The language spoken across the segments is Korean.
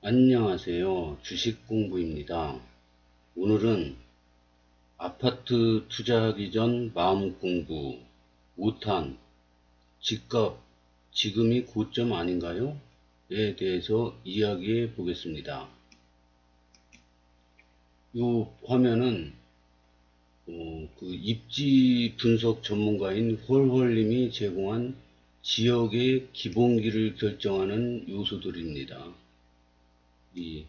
안녕하세요. 주식공부입니다. 오늘은 아파트 투자하기 전 마음공부 5탄 집값 지금이 고점 아닌가요? 에 대해서 이야기해 보겠습니다. 이 화면은 그 입지 분석 전문가인 홀홀님이 제공한 지역의 기본기를 결정하는 요소들입니다. 이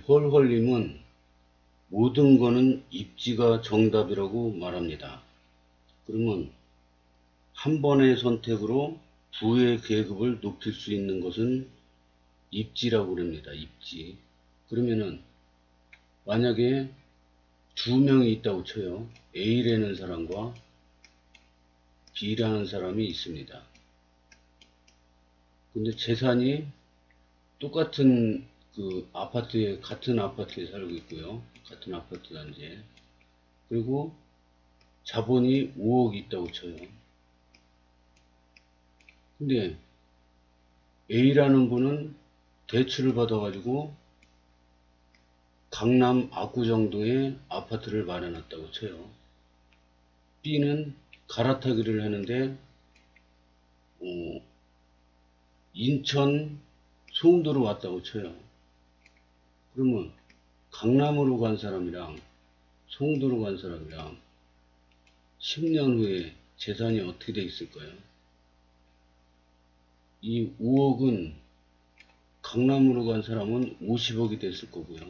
홀홀님은 모든 거는 입지가 정답이라고 말합니다. 그러면 한 번의 선택으로 부의 계급을 높일 수 있는 것은 입지라고 합니다. 입지. 그러면은 만약에 두 명이 있다고 쳐요. A라는 사람과 B라는 사람이 있습니다. 근데 재산이 똑같은 같은 아파트에 살고 있고요. 같은 아파트 단지에. 그리고 자본이 5억 있다고 쳐요. 근데 A라는 분은 대출을 받아가지고 강남 압구정동에 아파트를 마련했다고 쳐요. B는 갈아타기를 하는데 인천 송도로 왔다고 쳐요. 그러면 강남으로 간 사람이랑 송도로 간 사람이랑 10년 후에 재산이 어떻게 돼 있을까요? 이 5억은 강남으로 간 사람은 50억이 됐을 거고요.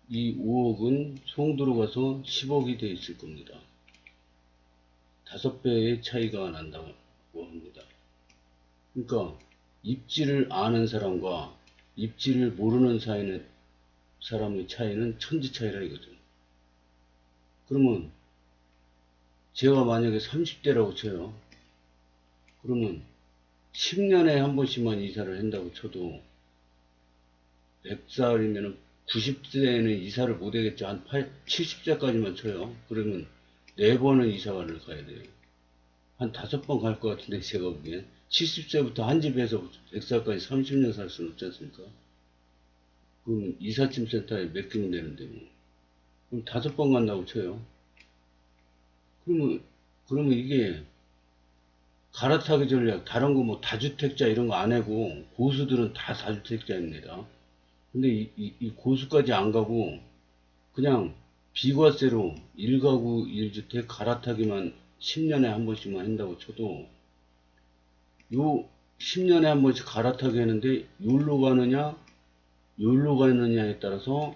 이 5억은 송도로 가서 10억이 돼 있을 겁니다. 5배의 차이가 난다고 합니다. 그러니까 입지를 아는 사람과 입지를 모르는 사람의 차이는 천지 차이라 이거죠. 그러면 제가 만약에 30대라고 쳐요. 그러면 10년에 한 번씩만 이사를 한다고 쳐도 100살이면 90세에는 이사를 못 하겠죠. 한 70세까지만 쳐요. 그러면 4번은 이사를 가야 돼요. 한 5번 갈 것 같은데 제가 보기엔 70세부터 한 집에서 100살까지 30년 살 수는 없지 않습니까? 그럼 이삿짐 센터에 맡기면 되는데 뭐. 그럼 5번 간다고 쳐요. 그러면 이게 갈아타기 전략, 다른 거 뭐 다주택자 이런 거 안 하고 고수들은 다 다주택자입니다. 근데 이 고수까지 안 가고 그냥 비과세로 1가구 1주택 갈아타기만 10년에 한 번씩만 한다고 쳐도 요 10년에 한 번씩 갈아타기 하는데 요로 가느냐 요로 가느냐에 따라서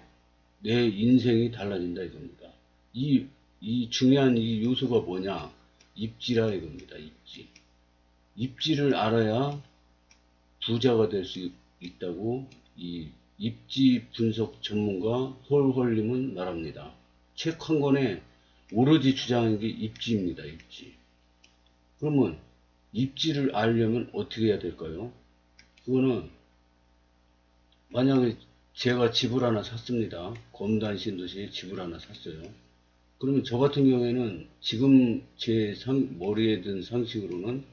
내 인생이 달라진다 이겁니다. 이 중요한 이 요소가 뭐냐? 입지라 이겁니다. 입지. 입지를 알아야 부자가 될 수 있다고 이 입지 분석 전문가 홀홀님은 말합니다. 책 한 권에 오로지 주장한 게 입지입니다. 입지. 그러면 입지를 알려면 어떻게 해야 될까요? 그거는 만약에 제가 집을 하나 샀습니다. 검단 신도시에 집을 하나 샀어요. 그러면 저 같은 경우에는 지금 제 머리에 든 상식으로는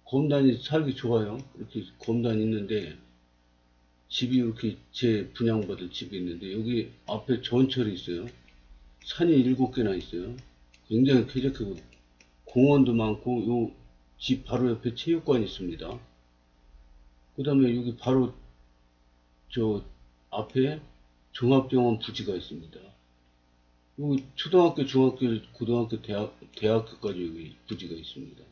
검단이 살기 좋아요. 이렇게 검단이 있는데 집이 이렇게 제 분양받은 집이 있는데 여기 앞에 전철이 있어요. 산이 7개나 있어요. 굉장히 쾌적하고 공원도 많고 요 집 바로 옆에 체육관이 있습니다. 그 다음에 여기 바로 저 앞에 종합병원 부지가 있습니다. 여기 초등학교, 중학교, 고등학교, 대학교까지 여기 부지가 있습니다.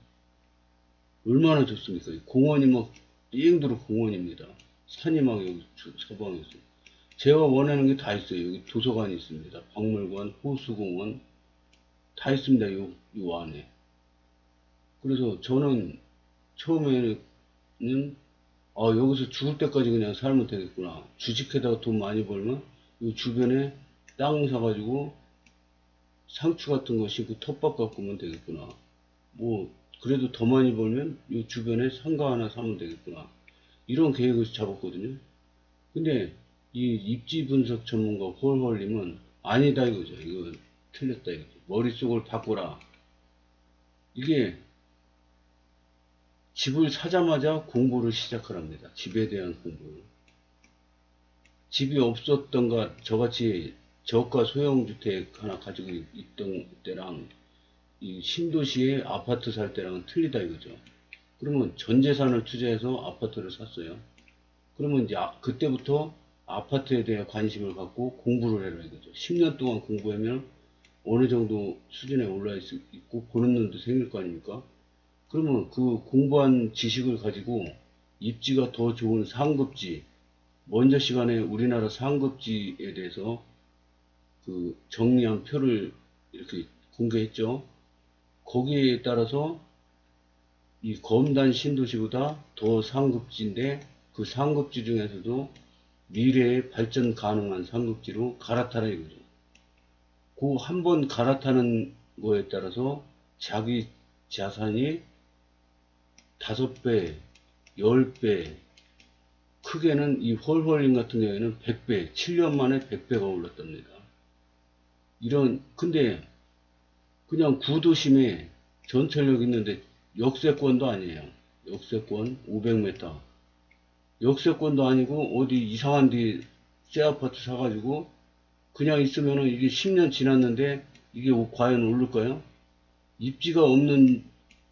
얼마나 좋습니까? 공원이 막 띵도로 공원입니다. 산이 막 여기 서방에 있어요. 제가 원하는 게 다 있어요. 여기 도서관이 있습니다. 박물관, 호수공원 다 있습니다. 요 안에. 그래서 저는 처음에는 여기서 죽을 때까지 그냥 살면 되겠구나. 주식해다가 돈 많이 벌면 이 주변에 땅 사가지고 상추 같은 거 심고 텃밭 가꾸면 되겠구나. 뭐 그래도 더 많이 벌면 이 주변에 상가 하나 사면 되겠구나. 이런 계획을 잡았거든요. 근데 이 입지 분석 전문가 홀홀님은 아니다 이거죠. 이거 틀렸다 이거죠. 머릿속을 바꾸라. 이게 집을 사자마자 공부를 시작하랍니다. 집에 대한 공부를. 집이 없었던가 저같이 저가 소형주택 하나 가지고 있던 때랑 이 신도시에 아파트 살 때랑은 틀리다 이거죠. 그러면 전 재산을 투자해서 아파트를 샀어요. 그러면 이제 그때부터 아파트에 대해 관심을 갖고 공부를 해라 이거죠. 10년 동안 공부하면 어느 정도 수준에 올라 있고 보는 눈도 생길 거 아닙니까? 그러면 그 공부한 지식을 가지고 입지가 더 좋은 상급지, 먼저 시간에 우리나라 상급지에 대해서 그 정리한 표를 이렇게 공개했죠. 거기에 따라서 이 검단 신도시보다 더 상급지인데 그 상급지 중에서도 미래에 발전 가능한 상급지로 갈아타라 이거죠. 그 한 번 갈아타는 거에 따라서 자기 자산이 5배, 10배, 크게는 이 홀홀링 같은 경우에는 100배, 7년 만에 100배가 올랐답니다. 근데 그냥 구도심에 전철역 있는데 역세권도 아니에요. 역세권 500m. 역세권도 아니고 어디 이상한 데 새 아파트 사가지고 그냥 있으면은 이게 10년 지났는데 이게 과연 오를까요? 입지가 없는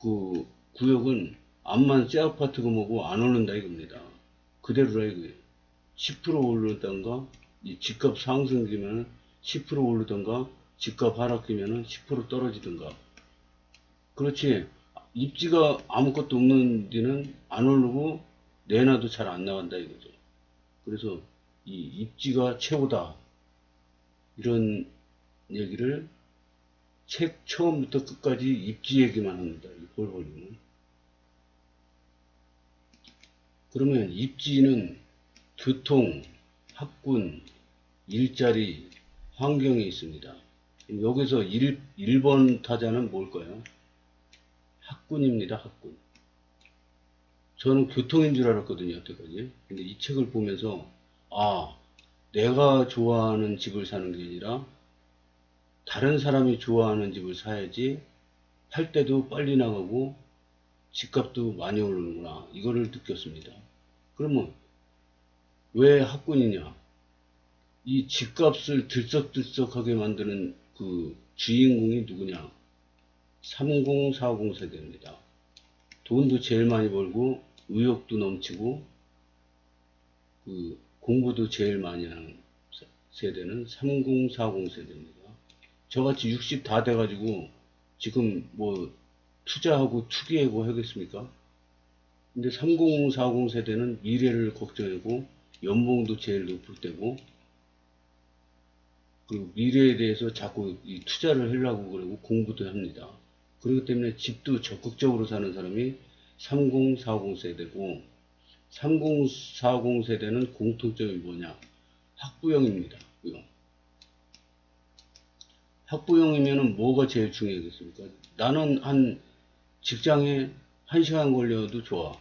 그 구역은 암만 새 아파트가 뭐고 안 오른다 이겁니다. 그대로라 이거예요. 10% 오르던가 이 집값 상승기면 10% 오르던가 집값 하락기면 10% 떨어지던가. 그렇지 입지가 아무것도 없는 데는 안 오르고 내놔도 잘 안 나간다 이거죠. 그래서 이 입지가 최고다 이런 얘기를 책 처음부터 끝까지 입지 얘기만 합니다. 이 홀홀이는. 그러면 입지는 교통, 학군, 일자리, 환경이 있습니다. 여기서 1번 타자는 뭘까요? 학군입니다. 학군. 저는 교통인 줄 알았거든요. 여태까지. 근데 이 책을 보면서 내가 좋아하는 집을 사는 게 아니라 다른 사람이 좋아하는 집을 사야지 팔 때도 빨리 나가고 집값도 많이 오르는구나 이거를 느꼈습니다. 그러면 왜 학군이냐? 이 집값을 들썩들썩하게 만드는 그 주인공이 누구냐? 3040 세대입니다. 돈도 제일 많이 벌고 의욕도 넘치고 그 공부도 제일 많이 하는 세대는 3040 세대입니다. 저같이 60 다 돼가지고 지금 뭐 투자하고 투기하고 하겠습니까? 근데 3040 세대는 미래를 걱정하고 연봉도 제일 높을 때고 그 미래에 대해서 자꾸 이 투자를 하려고 그러고 공부도 합니다. 그렇기 때문에 집도 적극적으로 사는 사람이 3040 세대고 3040 세대는 공통점이 뭐냐? 학부형입니다. 학부형. 학부형이면은 뭐가 제일 중요하겠습니까? 나는 한 직장에 1시간 걸려도 좋아.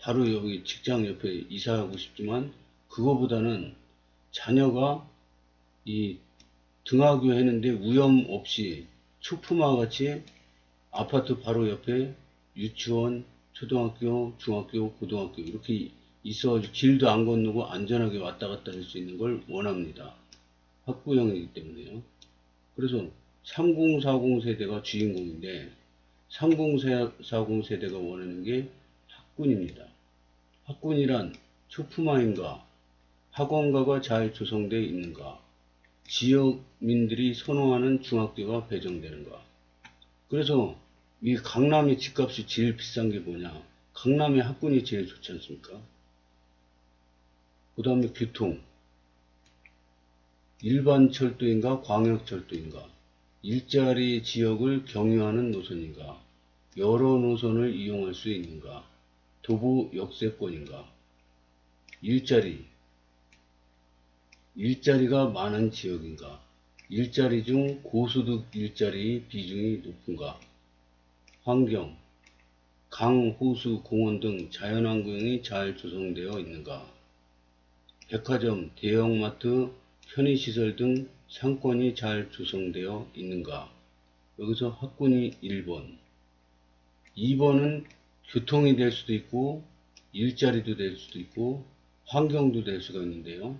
바로 여기 직장 옆에 이사하고 싶지만 그거보다는 자녀가 이 등하교 했는데 위험 없이 초품화 같이 아파트 바로 옆에 유치원, 초등학교, 중학교, 고등학교 이렇게 있어가지고 길도 안 건너고 안전하게 왔다 갔다 할 수 있는 걸 원합니다. 학부형이기 때문에요. 그래서 3040 세대가 주인공인데 3040 세대가 원하는 게 학군입니다. 학군이란 초품화인가, 학원가가 잘 조성되어 있는가, 지역민들이 선호하는 중학교가 배정되는가. 그래서 이 강남의 집값이 제일 비싼 게 뭐냐? 강남의 학군이 제일 좋지 않습니까? 그 다음에 교통. 일반 철도인가 광역철도인가, 일자리 지역을 경유하는 노선인가, 여러 노선을 이용할 수 있는가, 도보 역세권인가, 일자리가 많은 지역인가, 일자리 중 고소득 일자리 비중이 높은가, 환경, 강, 호수, 공원 등 자연환경이 잘 조성되어 있는가, 백화점, 대형마트, 편의시설 등 상권이 잘 조성되어 있는가. 여기서 학군이 1번. 2번은 교통이 될 수도 있고, 일자리도 될 수도 있고, 환경도 될 수가 있는데요.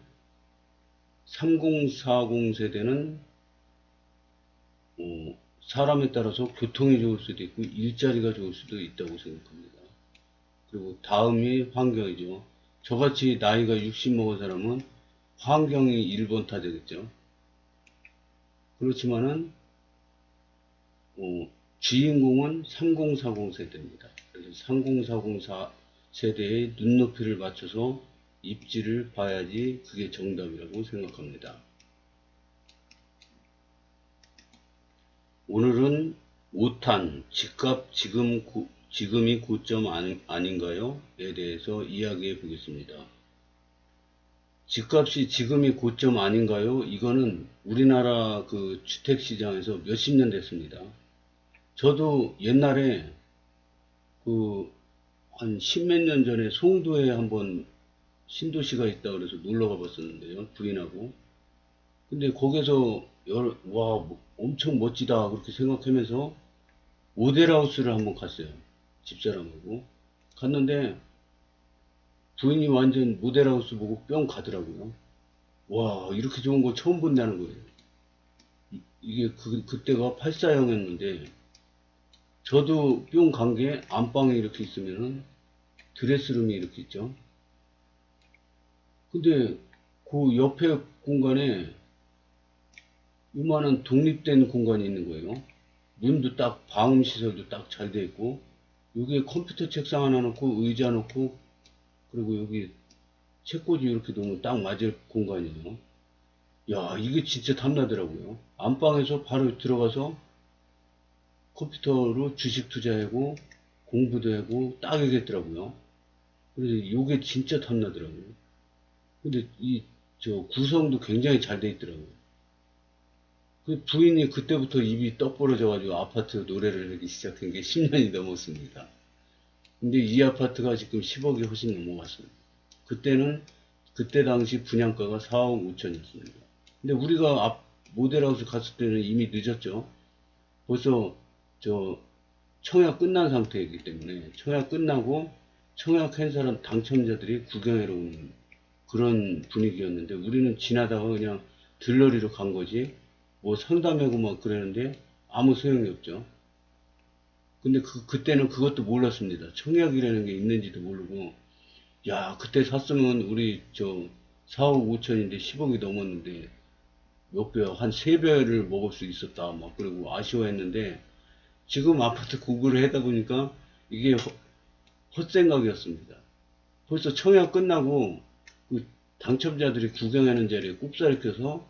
3040 세대는 사람에 따라서 교통이 좋을 수도 있고 일자리가 좋을 수도 있다고 생각합니다. 그리고 다음이 환경이죠. 저같이 나이가 60 먹은 사람은 환경이 1번 타되겠죠. 그렇지만은 주인공은 3040 세대입니다. 그래서 3040 세대의 눈높이를 맞춰서 입지를 봐야지 그게 정답이라고 생각합니다. 오늘은 5탄 집값 지금이 고점 아닌가요? 에 대해서 이야기해 보겠습니다. 집값이 지금이 고점 아닌가요? 이거는 우리나라 그 주택시장에서 몇십 년 됐습니다. 저도 옛날에 그 한 십몇 년 전에 송도에 한번 신도시가 있다 그래서 놀러 가봤었는데요. 부인하고. 근데 거기서 와, 엄청 멋지다 그렇게 생각하면서 모델하우스를 한번 갔어요. 집사람하고 갔는데 부인이 완전 모델하우스 보고 뿅 가더라고요. 와, 이렇게 좋은 거 처음 본다는 거예요. 이게 그때가 84형이었는데 저도 뿅 간 게 안방에 이렇게 있으면은 드레스룸이 이렇게 있죠. 근데 그 옆에 공간에 요만한 독립된 공간이 있는 거예요. 문도 딱 방음 시설도 딱 잘 돼 있고 여기에 컴퓨터 책상 하나 놓고 의자 놓고 그리고 여기 책꽂이 이렇게 놓으면 딱 맞을 공간이에요. 야, 이게 진짜 탐나더라고요. 안방에서 바로 들어가서 컴퓨터로 주식 투자하고 공부도 하고 딱 이겠더라고요. 그래서 이게 진짜 탐나더라고요. 근데 저 구성도 굉장히 잘 돼 있더라고요. 그 부인이 그때부터 입이 떡 벌어져가지고 아파트 노래를 하기 시작한 게 10년이 넘었습니다. 근데 이 아파트가 지금 10억이 훨씬 넘어갔습니다. 그때 당시 분양가가 4억 5천이었습니다. 근데 우리가 모델하우스 갔을 때는 이미 늦었죠. 벌써 저 청약 끝난 상태이기 때문에 청약 끝나고 청약한 사람 당첨자들이 구경하러 오는 그런 분위기였는데 우리는 지나다가 그냥 들러리로 간 거지 뭐 상담하고 막 그러는데 아무 소용이 없죠. 근데 그때는 그것도 몰랐습니다. 청약이라는 게 있는지도 모르고 야, 그때 샀으면 우리 저 4억 5천인데 10억이 넘었는데 몇 배, 한 3배를 먹을 수 있었다. 막 그리고 아쉬워했는데 지금 아파트 구글을 하다 보니까 이게 헛생각이었습니다. 벌써 청약 끝나고 그 당첨자들이 구경하는 자리에 꼽사리 껴서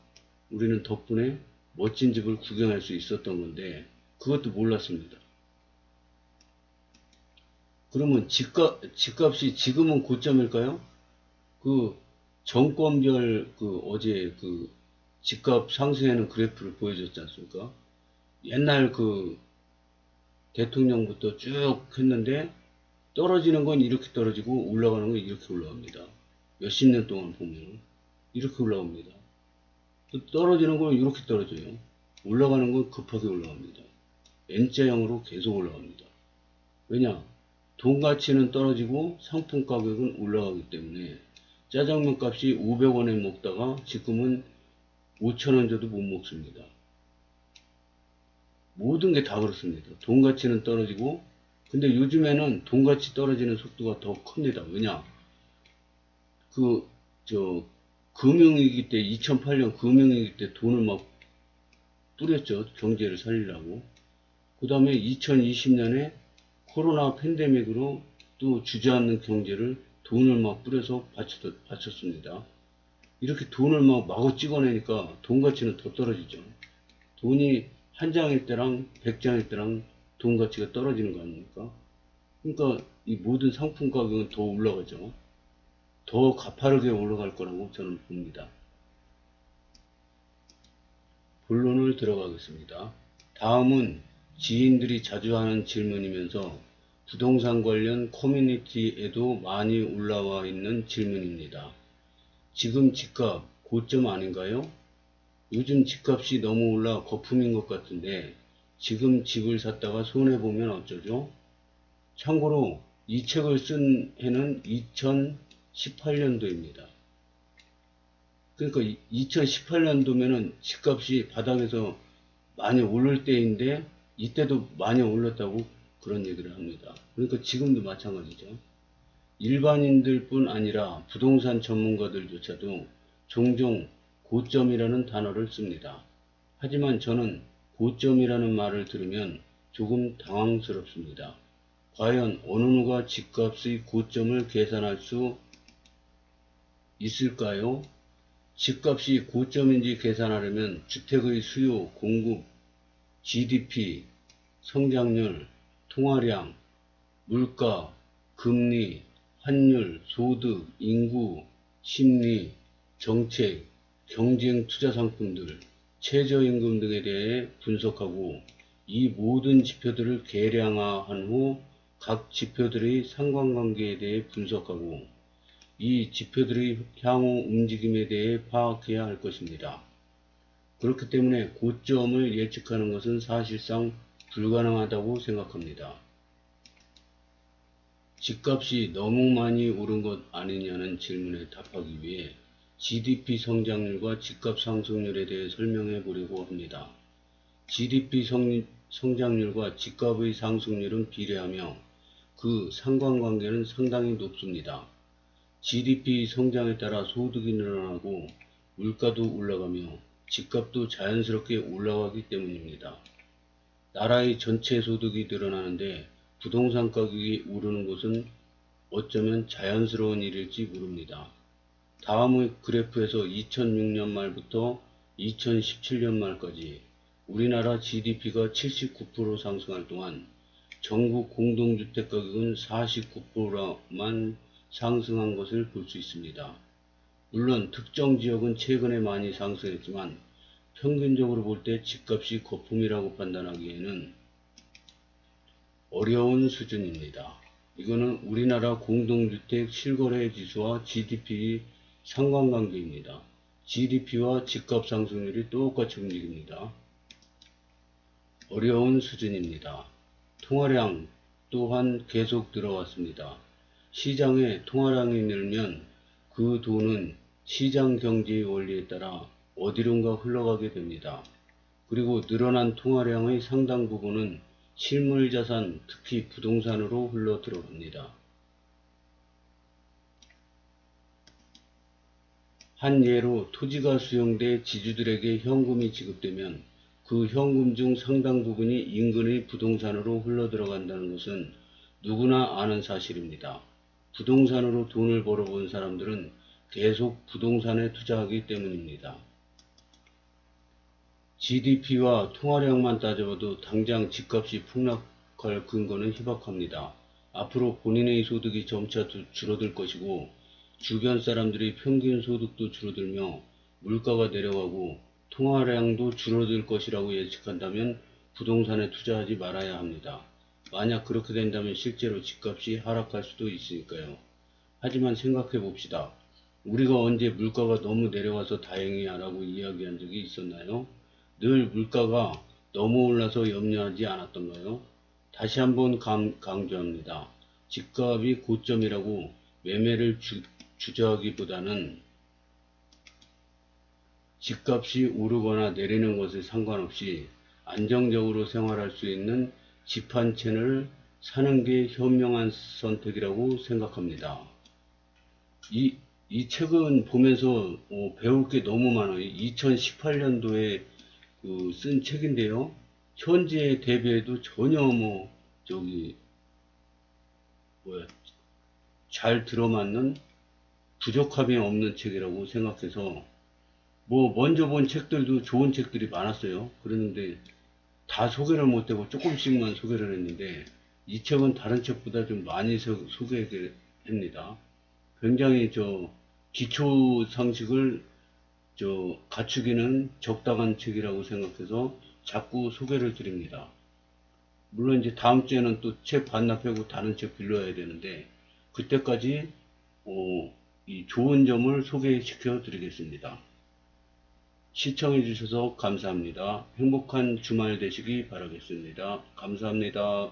우리는 덕분에 멋진 집을 구경할 수 있었던 건데 그것도 몰랐습니다. 그러면 집값이 지금은 고점일까요? 그 정권별 어제 집값 상승하는 그래프를 보여줬지 않습니까? 옛날 대통령부터 쭉 했는데 떨어지는 건 이렇게 떨어지고 올라가는 건 이렇게 올라갑니다. 몇십 년 동안 보면 이렇게 올라옵니다. 또 떨어지는 건 이렇게 떨어져요. 올라가는 건 급하게 올라갑니다. N자형으로 계속 올라갑니다. 왜냐? 돈 가치는 떨어지고 상품 가격은 올라가기 때문에 짜장면 값이 500원에 먹다가 지금은 5,000원 줘도 못 먹습니다. 모든 게 다 그렇습니다. 돈 가치는 떨어지고 근데 요즘에는 돈 가치 떨어지는 속도가 더 큽니다. 왜냐? 금융위기 때 2008년 금융위기 때 돈을 막 뿌렸죠. 경제를 살리려고. 그 다음에 2020년에 코로나 팬데믹으로 또 주저앉는 경제를 돈을 막 뿌려서 받쳤습니다. 이렇게 돈을 막 마구 찍어내니까 돈 가치는 더 떨어지죠. 돈이 한 장일 때랑 100장일 때랑 돈 가치가 떨어지는 거 아닙니까? 그러니까 이 모든 상품 가격은 더 올라가죠. 더 가파르게 올라갈 거라고 저는 봅니다. 본론을 들어가겠습니다. 다음은 지인들이 자주 하는 질문이면서 부동산 관련 커뮤니티에도 많이 올라와 있는 질문입니다. 지금 집값 고점 아닌가요? 요즘 집값이 너무 올라 거품인 것 같은데 지금 집을 샀다가 손해보면 어쩌죠? 참고로 이 책을 쓴 해는 2018년도입니다. 그러니까 2018년도면은 집값이 바닥에서 많이 오를 때인데 이때도 많이 올랐다고 그런 얘기를 합니다. 그러니까 지금도 마찬가지죠. 일반인들 뿐 아니라 부동산 전문가들조차도 종종 고점이라는 단어를 씁니다. 하지만 저는 고점이라는 말을 들으면 조금 당황스럽습니다. 과연 어느 누가 집값의 고점을 계산할 수 있을까요? 집값이 고점인지 계산하려면 주택의 수요, 공급, GDP, 성장률, 통화량, 물가, 금리, 환율, 소득, 인구, 심리, 정책, 경쟁 투자 상품들, 최저임금 등에 대해 분석하고 이 모든 지표들을 계량화한 후 각 지표들의 상관관계에 대해 분석하고 이 지표들의 향후 움직임에 대해 파악해야 할 것입니다. 그렇기 때문에 고점을 예측하는 것은 사실상 불가능하다고 생각합니다. 집값이 너무 많이 오른 것 아니냐는 질문에 답하기 위해 GDP 성장률과 집값 상승률에 대해 설명해 보려고 합니다. GDP 성장률과 집값의 상승률은 비례하며 그 상관관계는 상당히 높습니다. GDP 성장에 따라 소득이 늘어나고 물가도 올라가며 집값도 자연스럽게 올라가기 때문입니다. 나라의 전체 소득이 늘어나는데 부동산 가격이 오르는 것은 어쩌면 자연스러운 일일지 모릅니다. 다음의 그래프에서 2006년 말부터 2017년 말까지 우리나라 GDP가 79% 상승할 동안 전국 공동주택 가격은 49%만 상승한 것을 볼 수 있습니다. 물론 특정 지역은 최근에 많이 상승했지만 평균적으로 볼 때 집값이 거품이라고 판단하기에는 어려운 수준입니다. 이거는 우리나라 공동주택 실거래 지수와 GDP 상관관계입니다. GDP와 집값 상승률이 똑같이 움직입니다. 어려운 수준입니다. 통화량 또한 계속 늘어왔습니다. 시장에 통화량이 늘면 그 돈은 시장 경제의 원리에 따라 어디론가 흘러가게 됩니다. 그리고 늘어난 통화량의 상당 부분은 실물자산, 특히 부동산으로 흘러 들어갑니다. 한 예로 토지가 수용돼 지주들에게 현금이 지급되면 그 현금 중 상당 부분이 인근의 부동산으로 흘러 들어간다는 것은 누구나 아는 사실입니다. 부동산으로 돈을 벌어본 사람들은 계속 부동산에 투자하기 때문입니다. GDP와 통화량만 따져봐도 당장 집값이 폭락할 근거는 희박합니다. 앞으로 본인의 소득이 점차 줄어들 것이고 주변 사람들의 평균 소득도 줄어들며 물가가 내려가고 통화량도 줄어들 것이라고 예측한다면 부동산에 투자하지 말아야 합니다. 만약 그렇게 된다면 실제로 집값이 하락할 수도 있으니까요. 하지만 생각해 봅시다. 우리가 언제 물가가 너무 내려가서 다행이야 라고 이야기한 적이 있었나요? 늘 물가가 너무 올라서 염려하지 않았던가요? 다시 한번 강조합니다. 집값이 고점이라고 매매를 주저하기보다는 집값이 오르거나 내리는 것에 상관없이 안정적으로 생활할 수 있는 집 한 채를 사는 게 현명한 선택이라고 생각합니다. 이 책은 보면서 배울 게 너무 많아요. 2018년도에 쓴 책인데요. 현재에 대비해도 전혀 잘 들어맞는 부족함이 없는 책이라고 생각해서 먼저 본 책들도 좋은 책들이 많았어요. 그랬는데 다 소개를 못하고 조금씩만 소개를 했는데 이 책은 다른 책보다 좀 많이 소개를 합니다. 굉장히 기초 상식을 갖추기는 적당한 책이라고 생각해서 자꾸 소개를 드립니다. 물론 이제 다음 주에는 또 책 반납하고 다른 책 빌려야 되는데 그때까지 이 좋은 점을 소개시켜 드리겠습니다. 시청해 주셔서 감사합니다. 행복한 주말 되시기 바라겠습니다. 감사합니다.